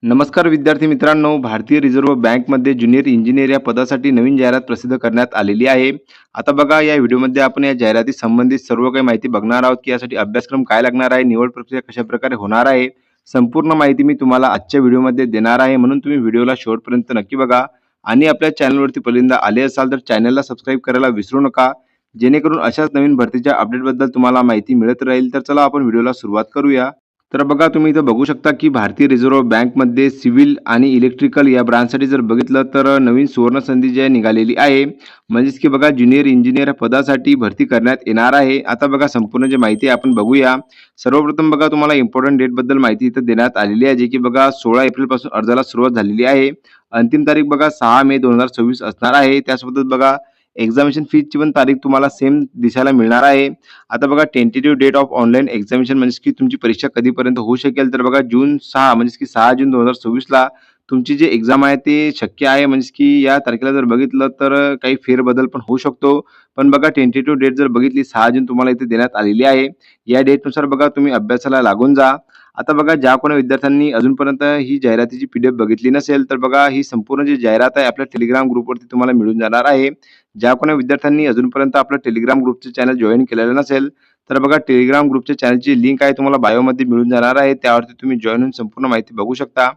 नमस्कार विद्यार्थी मित्रांनो, भारतीय रिझर्व्ह बँकमध्ये ज्युनियर इंजिनियर या पदासाठी नवीन जाहिरात प्रसिद्ध करण्यात आलेली आहे. आता बघा या व्हिडिओमध्ये आपण या जाहिराती संबंधित सर्व काही माहिती बघणार आहोत, की यासाठी अभ्यासक्रम काय लागणार आहे, निवड प्रक्रिया कशाप्रकारे होणार आहे. संपूर्ण माहिती मी तुम्हाला आजच्या व्हिडिओमध्ये देणार आहे, म्हणून तुम्ही व्हिडिओला शेवटपर्यंत नक्की बघा. आणि आपल्या चॅनलवरती पहिल्यांदा आले असाल तर चॅनलला सबस्क्राईब करायला विसरू नका, जेणेकरून अशाच नवीन भरतीच्या अपडेटबद्दल तुम्हाला माहिती मिळत राहील. तर चला आपण व्हिडिओला सुरुवात करूया. तर बघा तुम्ही इथं बघू शकता की भारतीय रिझर्व्ह बँकमध्ये सिव्हिल आणि इलेक्ट्रिकल या ब्रांचसाठी जर बघितलं तर नवीन सुवर्ण संधी जी आहे निघालेली आहे. म्हणजेच की बघा ज्युनियर इंजिनियर या पदासाठी भरती करण्यात येणार आहे. आता बघा संपूर्ण जी माहिती आहे आपण बघूया. सर्वप्रथम बघा तुम्हाला इम्पॉर्टंट डेटबद्दल माहिती इथं देण्यात आलेली आहे, जे की बघा 16 एप्रिलपासून अर्जाला सुरुवात झालेली आहे. अंतिम तारीख बघा 6 मे 2026 असणार आहे. त्यासोबतच बघा एक्झामिनेशन फीची पण तारीख तुम्हाला सेम दिसायला मिळणार आहे. आता बघा tentative date of online examination म्हणजे की तुमची परीक्षा कधीपर्यंत होऊ शकेल, तर बघा जून 6 म्हणजे की 6 जून 2026 ला तुमची जी एक्झाम आहे ते शक्य आहे. म्हणजे की या तारखेला जर बघितलं तर काही फेरबदल पण होऊ शकतो. पण बघा टेंटेटिव्ह डेट जर बघितली 6 जून तुम्हाला इथे देण्यात आलेली आहे. या डेटनुसार बघा तुम्ही अभ्यासाला लागून जा. आता बघा ज्या कोणी विद्यार्थ्यांनी अजूनपर्यंत ही जाहिरातीची पीडीएफ बघितली नसेल, तर बघा ही संपूर्ण जी जाहिरात आहे आपल्या टेलिग्राम ग्रुपवरती तुम्हाला मिळून जाणार आहे. ज्या कोणी विद्यार्थ्यांनी अजूनपर्यंत आपलं टेलिग्राम ग्रुपचे चॅनल जॉईन केलेलं नसेल, तर बघा टेलिग्राम ग्रुपच्या चॅनलची लिंक आहे तुम्हाला बायोमध्ये मिळून जाणार आहे. त्यावरती तुम्ही जॉईन होऊन संपूर्ण माहिती बघू शकता.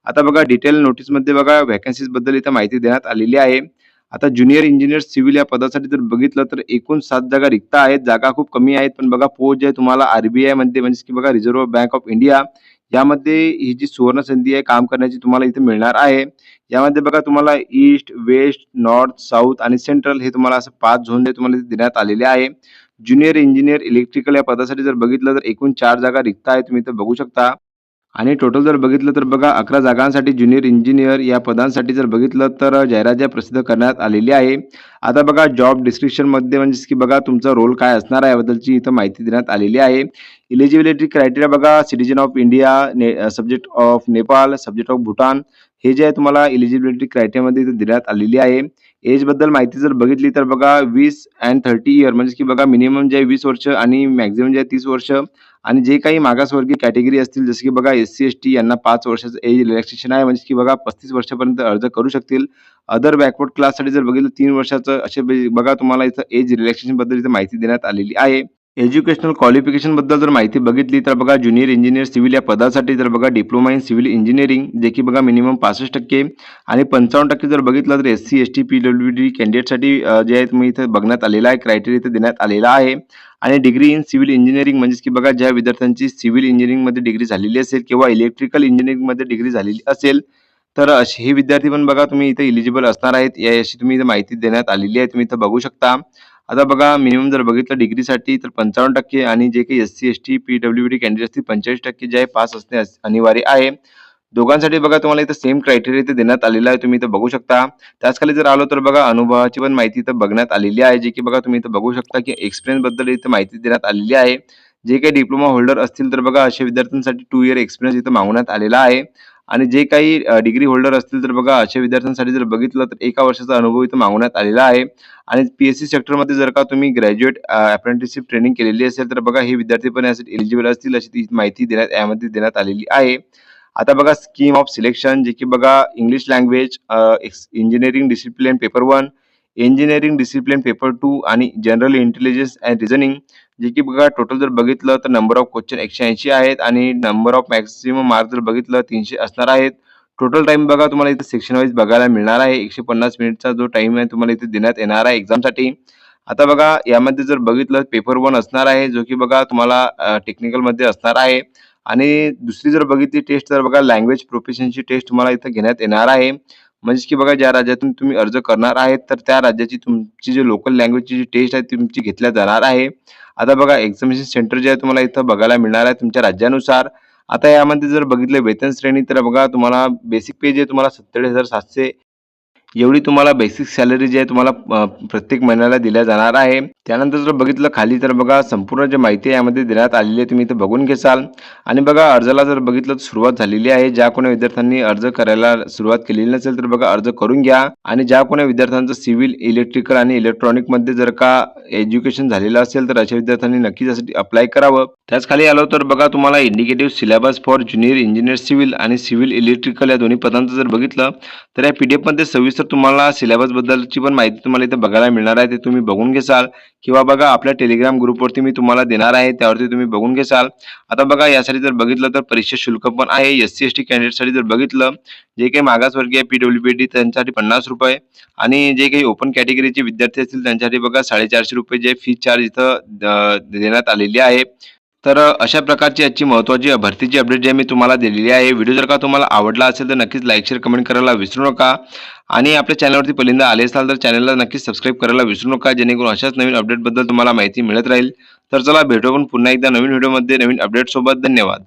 आता बघा डिटेल नोटीसमध्ये बघा व्हॅकन्सीज बद्दल इथं माहिती देण्यात आलेली आहे. आता ज्युनियर इंजिनियर सिव्हिल या पदासाठी जर बघितलं तर एकूण 7 जागा रिक्त आहेत. जागा खूप कमी आहेत, पण बघा पोस्ट जे आहे तुम्हाला आरबीआय मध्ये म्हणजे की बघा रिझर्व्ह बँक ऑफ इंडिया यामध्ये ही जी सुवर्ण संधी आहे काम करण्याची तुम्हाला इथे मिळणार आहे. यामध्ये बघा तुम्हाला ईस्ट, वेस्ट, नॉर्थ, साऊथ आणि सेंट्रल हे तुम्हाला असं 5 झोन तुम्हाला इथे देण्यात आलेले आहे. ज्युनियर इंजिनियर इलेक्ट्रिकल या पदासाठी जर बघितलं तर एकूण 4 जागा रिक्त आहेत, तुम्ही इथे बघू शकता. आणि टोटल जर बघितलं तर बघा 11 जागांसाठी ज्युनियर इंजिनियर या पदांसाठी जर बघितलं तर जाहिरात ज्या प्रसिद्ध करण्यात आलेली आहे. आता बघा जॉब डिस्क्रिप्शनमध्ये म्हणजे की बघा तुमचा रोल काय असणार आहे याबद्दलची इथं माहिती देण्यात आलेली आहे. इलिजिबिलिटी क्रायटेरिया बघा citizen of India, subject of Nepal, subject of Bhutan हे जे आहे तुम्हाला इलिजिबिलिटी क्रायटेरियामध्ये इथे देण्यात आलेली आहे. एजबद्दल माहिती जर बघितली तर बघा 20 अँड 30 इयर म्हणजे की बघा मिनिमम जे आहे 20 वर्ष आणि मॅक्झिमम जे आहे 30 वर्ष. आणि जे काही मागासवर्गीय कॅटेगरी असतील जसे की बघा एस-सी, एस-टी यांना 5 वर्षाचं एज रिलॅक्सेशन आहे, म्हणजे की बघा 35 वर्षापर्यंत अर्ज करू शकतील. अदर बॅकवर्ड क्लाससाठी जर बघितलं 3 वर्षाचं असे बघा तुम्हाला इथं एज रिलॅक्सेशन बद्दल इथं माहिती देण्यात आलेली आहे. एज्युकेशनल क्वालिफिकेशन बद्दल जर माहिती बघितली तर बघा ज्युनियर इंजिनियर सिव्हिल या पदासाठी जर बघा डिप्लोमा इन सिव्हिल इंजिनिअरिंग जे की बघा मिनिमम 65% आणि 55% जर बघितलं तर एस-सी, एस-टी, पी-डब्ल्यू-डी कॅन्डिडेटसाठी जे आहे तुम्ही इथं बघण्यात आलेला आहे क्रायटेरिया इथे देण्यात आलेला आहे. आणि डिग्री इन सिव्हिल इंजिनिअरिंग म्हणजे की बघा ज्या विद्यार्थ्यांची सिव्हिल इंजिनिअरिंगमध्ये डिग्री झालेली असेल किंवा इलेक्ट्रिकल इंजिनिअरिंगमध्ये डिग्री झालेली असेल, तर असे हे विद्यार्थी पण बघा तुम्ही इथे इलिजिबल असणार आहेत. याची तुम्ही इथे माहिती देण्यात आलेली आहे, तुम्ही इथं बघू शकता. आता बघा मिनिमम जर बघितलं डिग्रीसाठी तर 55% आणि जे काही एस-सी, एस-टी, पी-डब्ल्यू-डी कॅन्डिडेट असतील 45% जे आहे पास असणे अनिवार्य आहे. दोघांसाठी बघा तुम्हाला इथं सेम क्रायटेरिया इथे देण्यात आलेला आहे, तुम्ही इथं बघू शकता. त्याच खाली जर आलो तर बघा अनुभवाची पण माहिती इथं बघण्यात आलेली आहे, जे की बघा तुम्ही इथं बघू शकता की एक्सपिरियन्स बद्दल इथं माहिती देण्यात आलेली आहे. जे काही डिप्लोमा होल्डर असतील तर बघा अशा विद्यार्थ्यांसाठी 2 इयर एक्सपिरियन्स इथं मागण्यात आलेला आहे. आणि जे काही डिग्री होल्डर असतील तर बघा अशा विद्यार्थ्यांसाठी जर बघितलं तर 1 वर्षाचा अनुभव इथं मागण्यात आलेला आहे. आणि पी-एस-सी सेक्टरमध्ये जर का तुम्ही ग्रॅज्युएट अप्रेंटिसशिप ट्रेनिंग केलेली असेल तर बघा हे विद्यार्थी पण यासाठी एलिजिबल असतील अशी ती माहिती यामध्ये देण्यात आलेली आहे. आता बघा स्कीम ऑफ सिलेक्शन जे की बघा English language, engineering discipline paper 1, engineering discipline paper 2 आणि जनरल इंटेलिजन्स अँड रिझनिंग जे की बघा टोटल जर बघितलं तर नंबर ऑफ क्वेश्चन 180 आहेत आणि नंबर ऑफ मॅक्सिमम मार्क जर बघितलं 300 असणार आहेत. टोटल टाइम बघा तुम्हाला इथे सेक्शन वाईज बघायला मिळणार आहे. 150 मिनिटचा जो टाइम आहे तुम्हाला इथे देण्यात येणार आहे एक्झामसाठी. आता बघा यामध्ये जर बघितलं पेपर 1 असणार आहे, जो की बघा तुम्हाला टेक्निकलमध्ये असणार आहे. आणि दुसरी जर बघितली टेस्ट तर बघा लँग्वेज प्रोफिशियन्सी टेस्ट तुम्हाला इथं घेण्यात येणार आहे. म्हणजे की बघा ज्या राज्यातून तुम्ही अर्ज करणार आहेत तर त्या राज्याची तुमची जी लोकल लँग्वेजची जी टेस्ट आहे तुमची घेतल्या जाणार आहे. आता बघा एक्झामिनेशन सेंटर जे आहे तुम्हाला इथं बघायला मिळणार आहे तुमच्या राज्यानुसार. आता यामध्ये जर बघितलं वेतन श्रेणी तर बघा तुम्हाला बेसिक पे जे तुम्हाला 70,700 एवढी तुम्हाला बेसिक सॅलरी जी आहे तुम्हाला प्रत्येक महिन्याला दिल्या जाणार आहे. त्यानंतर जर बघितलं खाली तर बघा संपूर्ण जी माहिती आहे यामध्ये देण्यात आलेली आहे. तुम्ही इथे बघून घेसाल आणि बघा अर्जाला जर बघितलं तर सुरुवात झालेली आहे. ज्या कोणी विद्यार्थ्यांनी अर्ज करायला सुरुवात केलेली नसेल तर बघा अर्ज करून घ्या आणि ज्या कोणी विद्यार्थ्यांचं सिव्हिल, इलेक्ट्रिकल आणि इलेक्ट्रॉनिकमध्ये जर का एज्युकेशन झालेलं असेल तर अशा विद्यार्थ्यांनी नक्कीच यासाठी अप्लाय करावं. त्याच खाली आलो तर बघा तुम्हाला indicative syllabus for junior engineer civil आणि सिव्हिल इलेक्ट्रिकल या दोन्ही पदांचं जर बघितलं तर या पीडीएफमध्ये सविस्तर तुम्हाला सिलेबस बद्दलची पण माहिती तुम्हाला इथे बघायला मिळणार आहे. ते तुम्ही बघून घेसाल किंवा बघा आपल्या टेलिग्राम ग्रुपवरती मी तुम्हाला देणार आहे त्यावरती तुम्ही बघून घेसाल. आता बघा यासाठी जर बघितलं तर परीक्षा शुल्क पण आहे. एस-सी, एस-टी कॅन्डिडेटसाठी जर बघितलं जे काही मागासवर्गीय पीडब्ल्यूडी त्यांच्यासाठी ₹50 आणि जे काही ओपन कॅटेगरीचे विद्यार्थी असतील त्यांच्यासाठी बघा ₹450 जे फी चार्ज इथं देण्यात आलेली आहे. तर अशा प्रकारची आजची महत्त्वाची भरतीची अपडेट जी आहे मी तुम्हाला दिलेली आहे. व्हिडिओ जर का तुम्हाला आवडला असेल तर नक्कीच लाईक, शेअर, कमेंट करायला विसरू नका आणि आपल्या चॅनलवरती पहिल्यांदा आले असाल तर चॅनलला नक्कीच सबस्क्राईब करायला विसरू नका जेणेकरून अशाच नवीन अपडेटबद्दल तुम्हाला माहिती मिळत राहील. तर चला भेटू आपण पुन्हा एकदा नवीन व्हिडिओमध्ये नवीन अपडेटसोबत. धन्यवाद.